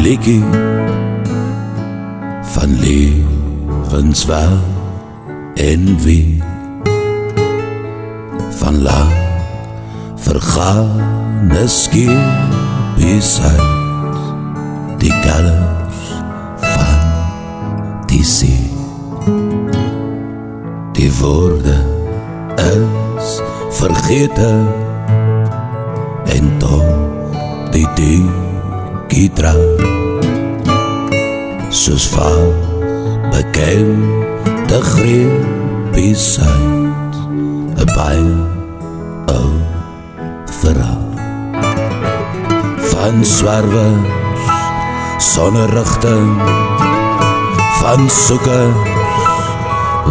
liedjie van lewenswel en wie van lang vergane skepies uit die kalers van die see. Die woorde is vergete en toch die dinkie draai soos vaag bekende greepies uit 'n baie ou verhaal van swerwers sonder rigting, van soekers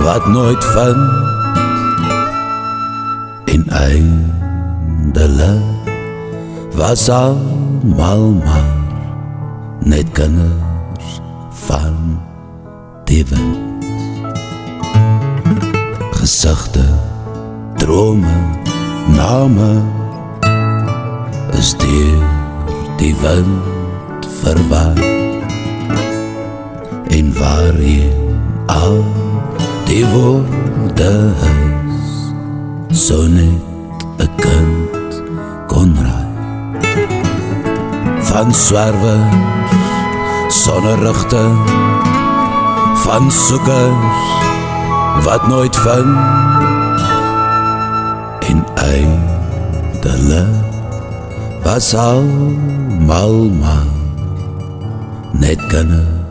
wat nooit vind en eindelik was almal maar net kinders van die wind. Gesigte, drome, name is deur die wind verwaai en waarheen al die woorde is, so net 'n kind kon raai. Van swerwers sonder rigting, van soekers wat nooit vind en eindelik was almal maar net kinders